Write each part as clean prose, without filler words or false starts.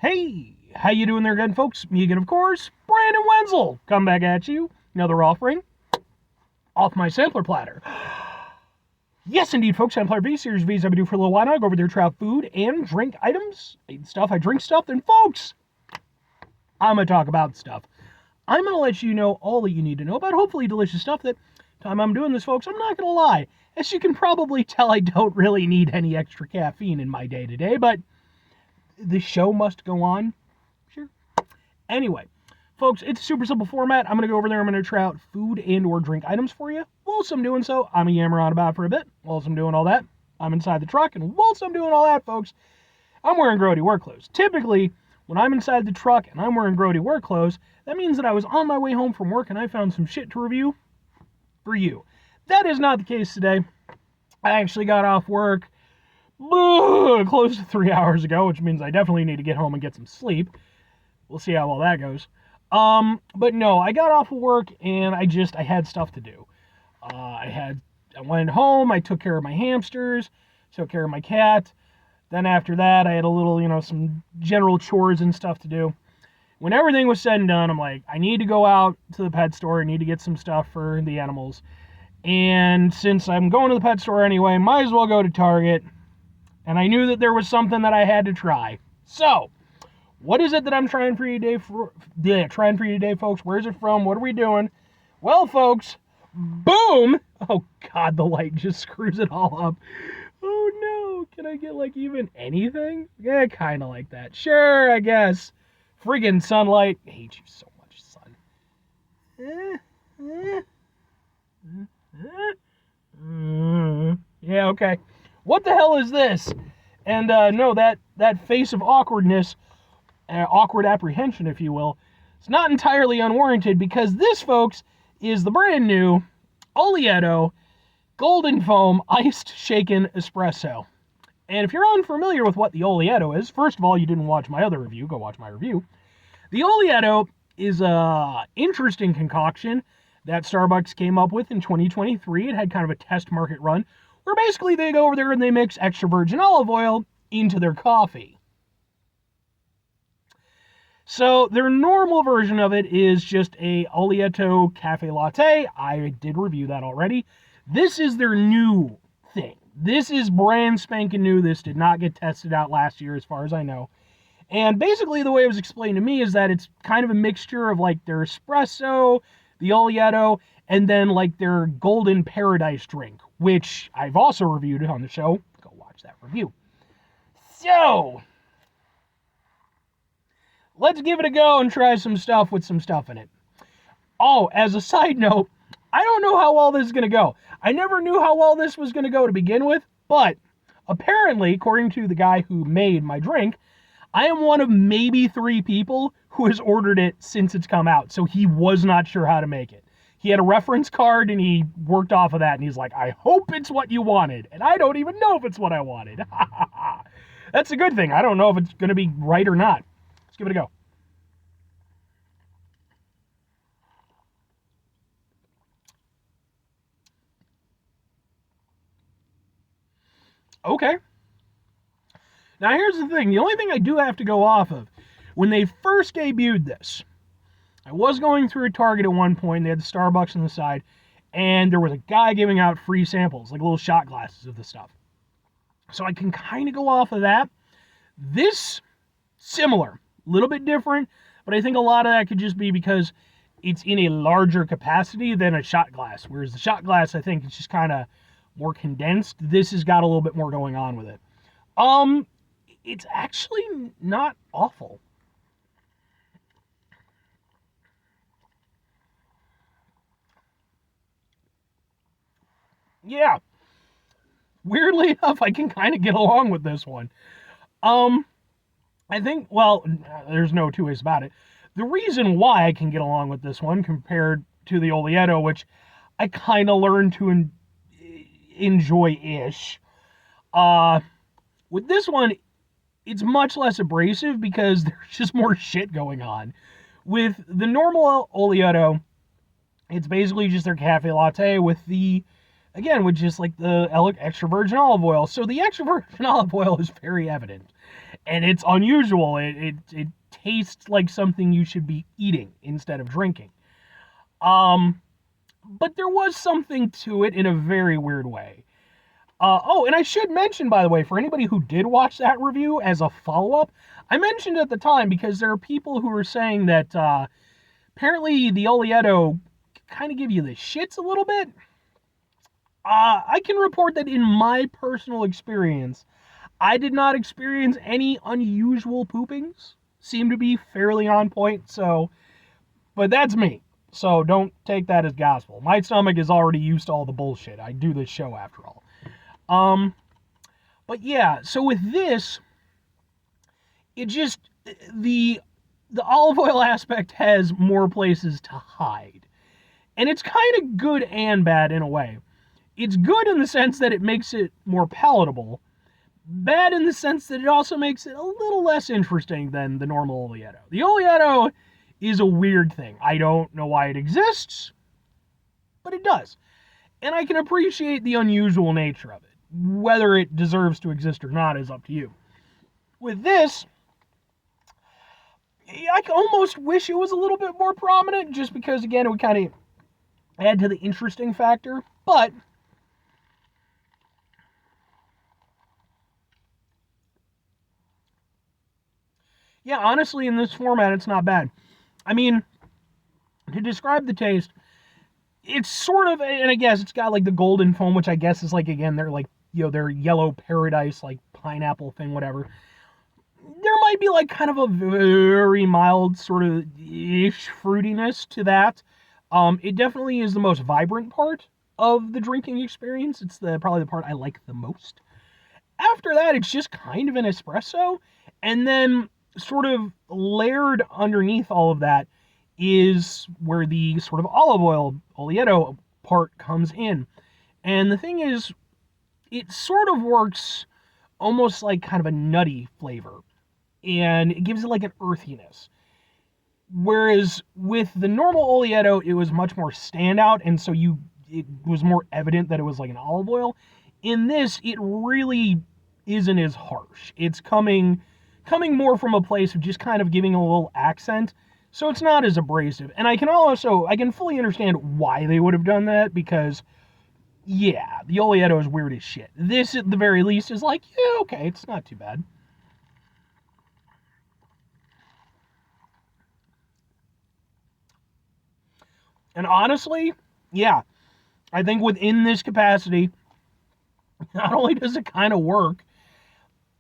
Hey, how you doing there again, folks? Me again, of course, Brandon Wenzel. Come back at you. Another offering off my sampler platter. Yes, indeed, folks. Sampler V, Series V's I've been doing for a little while now. I go over there, try out food and drink items. I eat stuff, I drink stuff. Then, folks, I'm going to talk about stuff. I'm going to let you know all that you need to know about hopefully delicious stuff. That time I'm doing this, folks, I'm not going to lie. As you can probably tell, I don't really need any extra caffeine in my day-to-day, but the show must go on. Sure. Anyway, folks, it's a super simple format. I'm going to go over there. I'm going to try out food and or drink items for you. Whilst I'm doing so, I'm going to yammer on about for a bit. Whilst I'm doing all that, I'm inside the truck. And whilst I'm doing all that, folks, I'm wearing grody work clothes. Typically, when I'm inside the truck and I'm wearing grody work clothes, that means that I was on my way home from work and I found some shit to review for you. That is not the case today. I actually got off work close to 3 hours ago, which means I definitely need to get home and get some sleep. We'll see how well that goes. But no, I got off of work and I had stuff to do. I went home, I took care of my hamsters, took care of my cat. Then after that, I had a little, some general chores and stuff to do. When everything was said and done, I'm like, I need to go out to the pet store. I need to get some stuff for the animals. And since I'm going to the pet store anyway, might as well go to Target. And I knew that there was something that I had to try. So, what is it that I'm trying for you today, folks? Where's it from? What are we doing? Well, folks, boom! Oh, God, the light just screws it all up. Oh, no. Can I get, even anything? Yeah, kind of like that. Sure, I guess. Friggin' sunlight. I hate you so much, sun. Yeah, okay. What the hell is this? And no, that face of awkwardness, awkward apprehension, if you will, it's not entirely unwarranted because this, folks, is the brand new Oleato Golden Foam Iced Shaken Espresso. And if you're unfamiliar with what the Oleato is, first of all, you didn't watch my other review, go watch my review. The Oleato is a interesting concoction that Starbucks came up with in 2023. It had kind of a test market run where basically they go over there and they mix extra virgin olive oil into their coffee. So their normal version of it is just a Oleato cafe latte. I did review that already. This is their new thing. This is brand spanking new. This did not get tested out last year as far as I know. And basically the way it was explained to me is that it's kind of a mixture of their espresso, the Oleato, and then their golden paradise drink, which I've also reviewed on the show. Go watch that review. So, let's give it a go and try some stuff with some stuff in it. Oh, as a side note, I don't know how well this is going to go. I never knew how well this was going to go to begin with, but apparently, according to the guy who made my drink, I am one of maybe 3 people who has ordered it since it's come out, so he was not sure how to make it. He had a reference card, and he worked off of that, and he's like, I hope it's what you wanted, and I don't even know if it's what I wanted. That's a good thing. I don't know if it's going to be right or not. Let's give it a go. Okay. Now, here's the thing. The only thing I do have to go off of, when they first debuted this, I was going through a Target at one point. They had the Starbucks on the side, and there was a guy giving out free samples, little shot glasses of the stuff. So I can kind of go off of that. This, similar, a little bit different, but I think a lot of that could just be because it's in a larger capacity than a shot glass, whereas the shot glass, I think, it's just kind of more condensed. This has got a little bit more going on with it. It's actually not awful. Yeah. Weirdly enough, I can kind of get along with this one. I think, well, there's no two ways about it. The reason why I can get along with this one compared to the Oleato, which I kind of learned to enjoy-ish, with this one, it's much less abrasive because there's just more shit going on. With the normal Oleato, it's basically just their cafe latte with the, again, with just the extra virgin olive oil. So the extra virgin olive oil is very evident. and it's unusual. It tastes like something you should be eating instead of drinking. But there was something to it in a very weird way. Oh, and I should mention, by the way, for anybody who did watch that review as a follow-up, I mentioned at the time because there are people who are saying that apparently the Oleato kind of give you the shits a little bit. I can report that in my personal experience, I did not experience any unusual poopings. Seemed to be fairly on point, so, but that's me. So don't take that as gospel. My stomach is already used to all the bullshit. I do this show after all. But yeah, so with this, it just, the olive oil aspect has more places to hide. And it's kind of good and bad in a way. It's good in the sense that it makes it more palatable. Bad in the sense that it also makes it a little less interesting than the normal Oleato. The Oleato is a weird thing. I don't know why it exists, but it does. And I can appreciate the unusual nature of it. Whether it deserves to exist or not is up to you. With this, I almost wish it was a little bit more prominent, just because, again, it would kind of add to the interesting factor. But yeah, honestly, in this format, it's not bad. I mean, to describe the taste, it's sort of, and I guess it's got like the golden foam, which I guess is like, again, they're like, their yellow paradise, like pineapple thing, whatever. There might be like kind of a very mild sort of ish fruitiness to that. It definitely is the most vibrant part of the drinking experience. It's probably the part I like the most. After that, it's just kind of an espresso, and then sort of layered underneath all of that is where the sort of olive oil Oleato part comes in. And the thing is, it sort of works almost like kind of a nutty flavor, and it gives it like an earthiness. Whereas with the normal Oleato, it was much more standout, and so it was more evident that it was like an olive oil. In this, it really isn't as harsh. It's coming more from a place of just kind of giving a little accent, so it's not as abrasive. And I can fully understand why they would have done that, because yeah, the Oleato is weird as shit. This, at the very least, is like, yeah, okay, it's not too bad. And honestly, yeah, I think within this capacity, not only does it kind of work,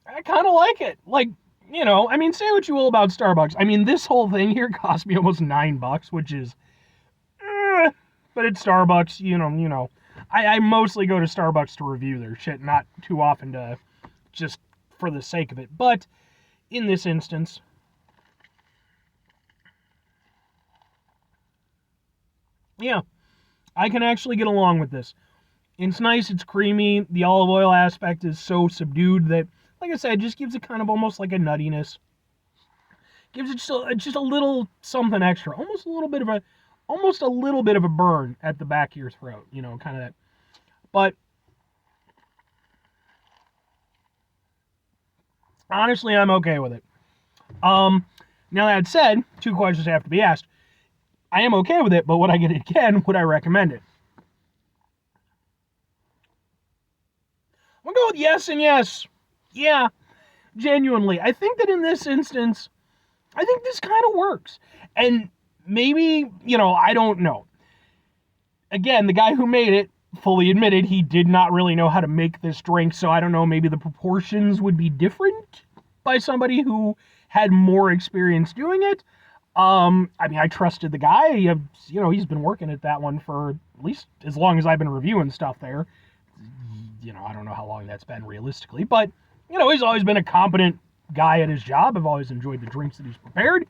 I kind of like it. Like, I mean, say what you will about Starbucks. I mean, this whole thing here cost me almost $9, which is, but it's Starbucks, you know. I mostly go to Starbucks to review their shit, not too often to just for the sake of it. But in this instance, yeah, I can actually get along with this. It's nice, it's creamy. The olive oil aspect is so subdued that, like I said, it just gives it kind of almost like a nuttiness. Gives it just a little something extra, almost a little bit of a burn at the back of your throat, kind of that. But honestly, I'm okay with it. Now that said, two questions have to be asked. I am okay with it, but would I get it again? Would I recommend it? I'm gonna go with yes and yes. Yeah, genuinely. I think that in this instance, I think this kind of works. And maybe, I don't know. Again, the guy who made it fully admitted he did not really know how to make this drink, so I don't know, maybe the proportions would be different by somebody who had more experience doing it. I mean, I trusted the guy. He's been working at that one for at least as long as I've been reviewing stuff there. I don't know how long that's been realistically, but, he's always been a competent guy at his job. I've always enjoyed the drinks that he's prepared.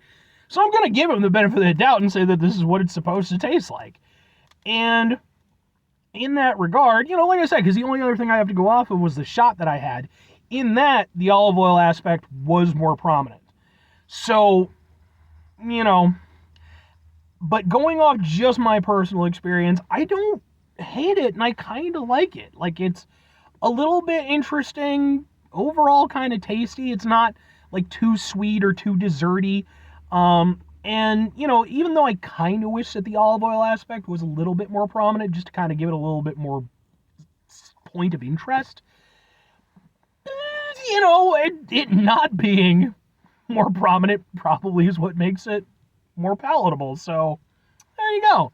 So I'm going to give him the benefit of the doubt and say that this is what it's supposed to taste like. And in that regard, like I said, because the only other thing I have to go off of was the shot that I had. In that, the olive oil aspect was more prominent. So, but going off just my personal experience, I don't hate it, and I kind of like it. Like, it's a little bit interesting. overall kind of tasty. It's not like too sweet or too desserty. And, you know, even though I kind of wish that the olive oil aspect was a little bit more prominent, just to kind of give it a little bit more point of interest, you know, it not being more prominent probably is what makes it more palatable. So there you go.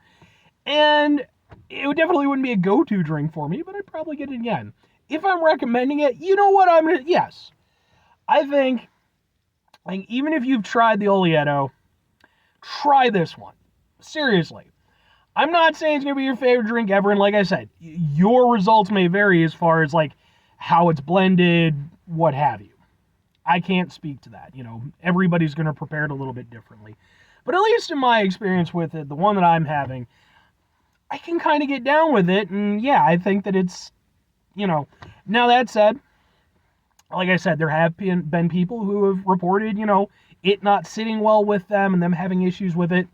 And it definitely wouldn't be a go-to drink for me, but I'd probably get it again. If I'm recommending it, you know what, yes. I think, like, even if you've tried the Oleato, try this one. Seriously. I'm not saying it's going to be your favorite drink ever, and like I said, your results may vary as far as, like, how it's blended, what have you. I can't speak to that. You know, everybody's going to prepare it a little bit differently. But at least in my experience with it, the one that I'm having, I can kind of get down with it, and yeah, I think that it's, you know, now that said, like I said, there have been people who have reported, you know, it not sitting well with them and them having issues with it.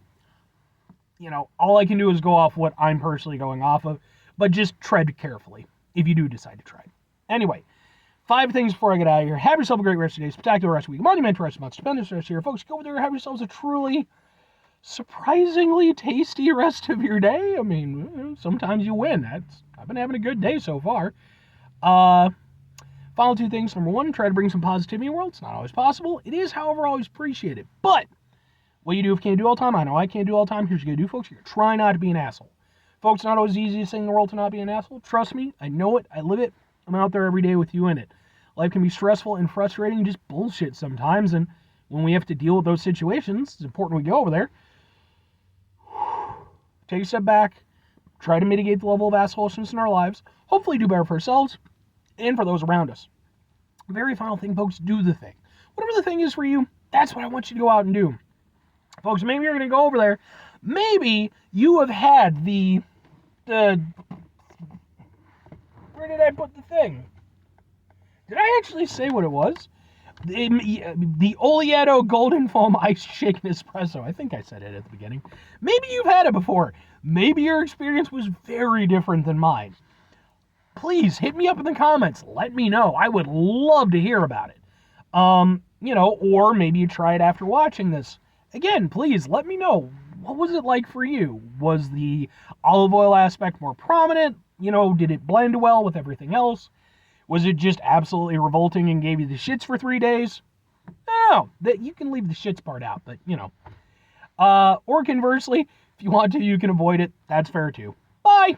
You know, all I can do is go off what I'm personally going off of, but just tread carefully if you do decide to try it. Anyway, 5 things before I get out of here. Have yourself a great rest of the day, spectacular rest of the week, monumental rest of the month, stupendous rest of the year. Folks, go over there, have yourselves a truly, surprisingly tasty rest of your day. I mean, sometimes you win. I've been having a good day so far. Final 2 things. Number 1, try to bring some positivity in the world. It's not always possible. It is, however, always appreciated. But what you do if you can't do all the time, I know I can't do all the time. Here's what you gotta do, folks. You're gonna try not to be an asshole. Folks, it's not always the easiest thing in the world to not be an asshole. Trust me, I know it. I live it. I'm out there every day with you in it. Life can be stressful and frustrating and just bullshit sometimes. And when we have to deal with those situations, it's important we go over there. Take a step back. Try to mitigate the level of assholishness in our lives. Hopefully do better for ourselves and for those around us. Very final thing, folks, do the thing. Whatever the thing is for you, that's what I want you to go out and do. Folks, maybe you're going to go over there. Maybe you have had the... Where did I put the thing? Did I actually say what it was? The Oleato Golden Foam Iced Shaken Espresso. I think I said it at the beginning. Maybe you've had it before. Maybe your experience was very different than mine. Please hit me up in the comments. Let me know. I would love to hear about it. You know, or maybe you try it after watching this. Again, please let me know. What was it like for you? Was the olive oil aspect more prominent? You know, did it blend well with everything else? Was it just absolutely revolting and gave you the shits for 3 days? No, that you can leave the shits part out, but you know. Or conversely, if you want to, you can avoid it. That's fair too. Bye.